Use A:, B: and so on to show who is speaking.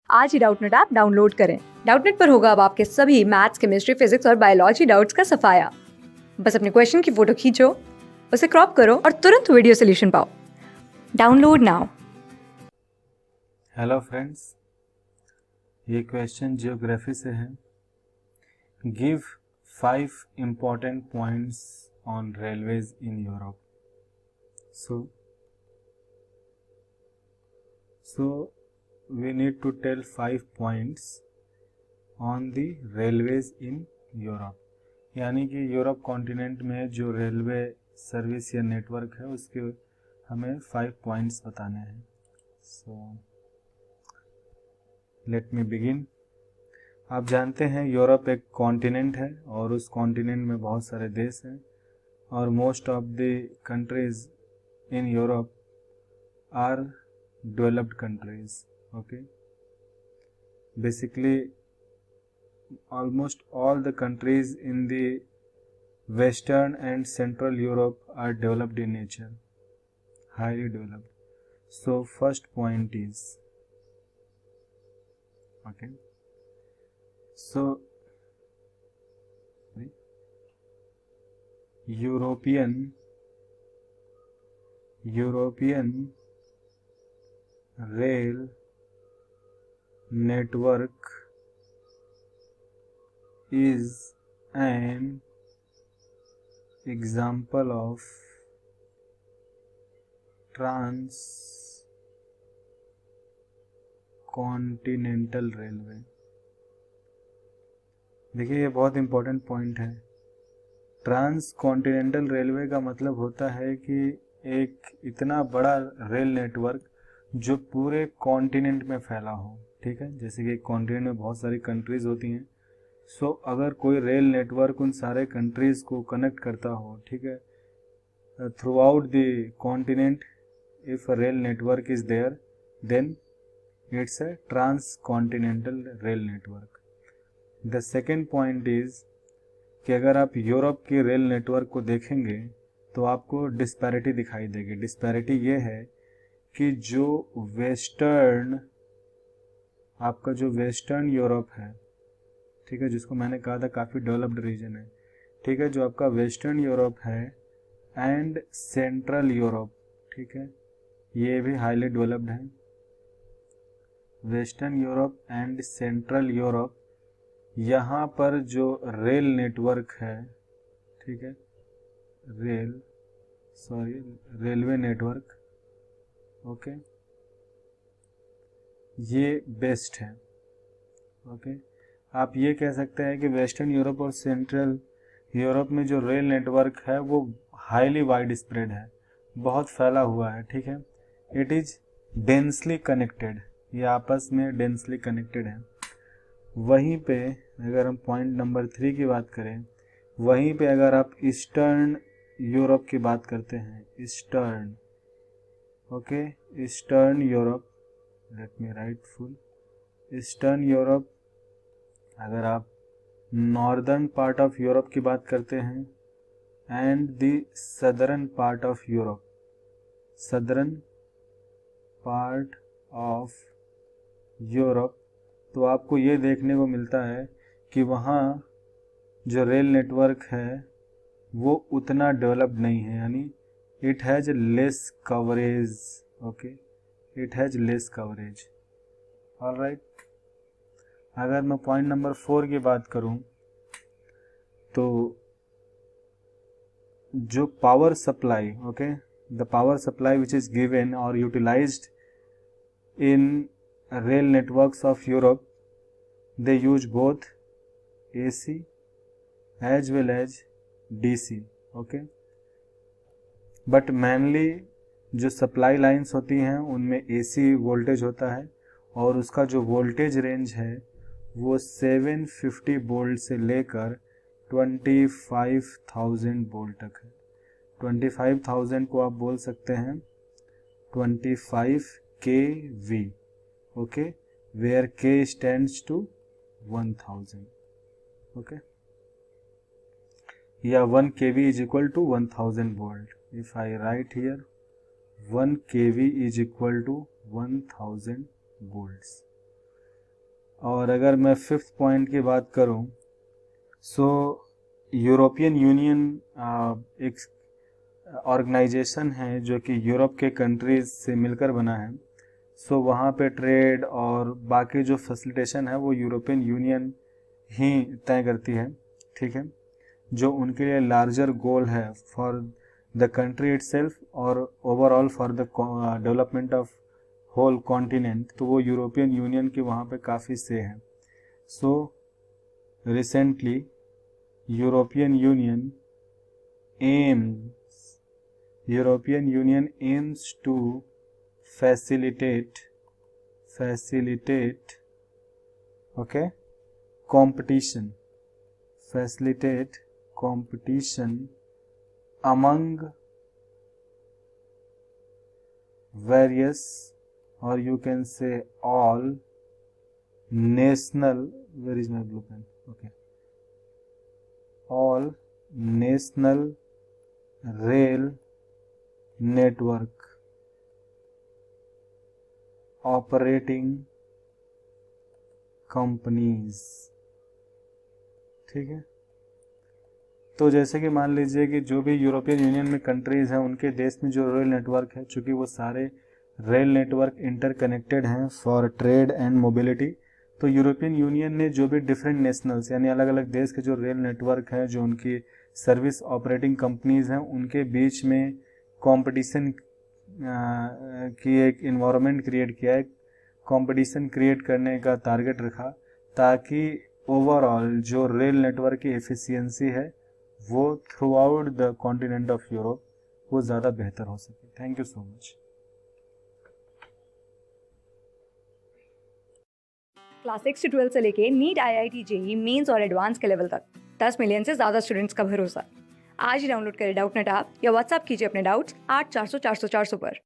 A: आज ही Doubtnut app download करें। Doubtnut पर होगा अब आपके सभी मैथ्स, केमिस्ट्री, फिजिक्स और बायोलॉजी डाउट्स का सफाया। बस अपने क्वेश्चन की फोटो खींचो, उसे क्रॉप करो और तुरंत वीडियो सोल्यूशन पाओ। Download now.
B: हेलो फ्रेंड्स, ये क्वेश्चन जियोग्राफी से है। Give 5 important points on railways in Europe. So we need to tell 5 points on the railways in Europe. यानी कि यूरोप कॉन्टिनेंट में जो रेलवे सर्विस या नेटवर्क है उसके हमें 5 पॉइंट्स बताने हैं। So let me begin. आप जानते हैं यूरोप एक कॉन्टिनेंट है और उस कॉन्टिनेंट में बहुत सारे देश हैं और most of the countries in Europe are developed countries. Okay, basically almost all the countries in the western and central Europe are developed in nature, highly developed. So first point is, okay, so European rail network is an example of transcontinental railway. देखिए, ये बहुत important point है। Transcontinental railway का मतलब होता है कि एक इतना बड़ा रेल नेटवर्क जो पूरे कॉन्टिनेंट में फैला हो। ठीक है, जैसे कि एक कॉन्टिनेंट में बहुत सारी कंट्रीज होती हैं। सो अगर कोई रेल नेटवर्क उन सारे कंट्रीज को कनेक्ट करता हो, ठीक है, throughout the continent, if a rail network is there then it's a transcontinental rail network. The second point is कि अगर आप यूरोप की रेल नेटवर्क को देखेंगे तो आपको डिस्पैरिटी दिखाई देगी। डिस्पैरिटी ये है कि जो आपका जो वेस्टर्न यूरोप है, ठीक है, जिसको मैंने कहा था काफ़ी डेवलप्ड रीजन है, ठीक है, जो आपका वेस्टर्न यूरोप है एंड सेंट्रल यूरोप, ठीक है, ये भी हाईली डेवलप्ड है। Western Europe and central Europe, यहाँ पर जो रेल नेटवर्क है, ठीक है, रेलवे नेटवर्क, ओके, ये बेस्ट है। ओके, आप ये कह सकते हैं कि वेस्टर्न यूरोप और सेंट्रल यूरोप में जो रेल नेटवर्क है वो हाईली वाइड स्प्रेड है, बहुत फैला हुआ है। ठीक है, इट इज डेंसली कनेक्टेड, ये आपस में डेंसली कनेक्टेड है। वहीं पे अगर हम पॉइंट नंबर 3 की बात करें, वहीं पे अगर आप ईस्टर्न यूरोप की बात करते हैं, eastern, okay, eastern Europe, let me right full, eastern Europe, अगर आप नॉर्दर्न पार्ट ऑफ यूरोप की बात करते हैं and the southern part of Europe, southern part of Europe, तो आपको ये देखने को मिलता है कि वहाँ जो रेल नेटवर्क है वो उतना डेवलप्ड नहीं है, यानी it has less coverage. Okay, it has less coverage. Alright, अगर मैं पॉइंट नंबर 4 की बात करूं तो जो power supply, okay, the power supply which is given और utilised in rail networks of Europe, they use both AC as well as DC। Okay, but mainly जो supply lines होती हैं उनमें AC वोल्टेज होता है और उसका जो वोल्टेज रेंज है वो 750 वोल्ट से लेकर 25,000 वोल्ट तक है। 25,000 को आप बोल सकते हैं 25 kV, okay, where K stands to 1000, okay, या 1 kV is equal to 1000 volt. If I write here 1 kV is equal to 1000 volts। और अगर मैं फिफ्थ पॉइंट की बात करूं, सो यूरोपियन यूनियन एक ऑर्गेनाइजेशन है जो कि यूरोप के कंट्रीज से मिलकर बना है। सो वहाँ पे ट्रेड और बाकी जो फैसिलिटेशन है वो यूरोपियन यूनियन ही तय करती है, ठीक है। जो उनके लिए लार्जर गोल है फॉर द कंट्री इटसेल्फ और overall for the development of whole continent, तो वो यूरोपियन यूनियन की वहाँ पे काफ़ी से है। So recently European Union aims to facilitate okay facilitate competition among various, or you can say all national, where is my blue pen, okay, all national rail network operating companies, ठीक है। तो जैसे कि मान लीजिए कि जो भी यूरोपियन यूनियन में कंट्रीज हैं उनके देश में जो रेल नेटवर्क है, चूंकि वो सारे रेल नेटवर्क इंटरकनेक्टेड हैं फॉर ट्रेड एंड मोबिलिटी, तो यूरोपियन यूनियन ने जो भी डिफरेंट नेशनल्स यानी अलग अलग देश के जो रेल नेटवर्क हैं, जो उनकी सर्विस ऑपरेटिंग कंपनीज हैं, उनके बीच में कंपटीशन की एक इन्वायरमेंट क्रिएट किया है, कंपटीशन क्रिएट करने का टारगेट रखा, ताकि ओवरऑल जो रेल नेटवर्क की एफिशिएंसी है वो through out the continent of Europe वो ज़्यादा बेहतर हो सके। Thank you so much.
A: Class 6 से 12 से लेके नीट, IIT, JEE मेंस और एडवांस के लेवल तक 10 मिलियन से ज़्यादा स्टूडेंट्स का भरोसा। आज ही डाउनलोड करें डाउटनेट ऐप या व्हाट्सएप कीजिए अपने डाउट्स 8400 400 400 पर।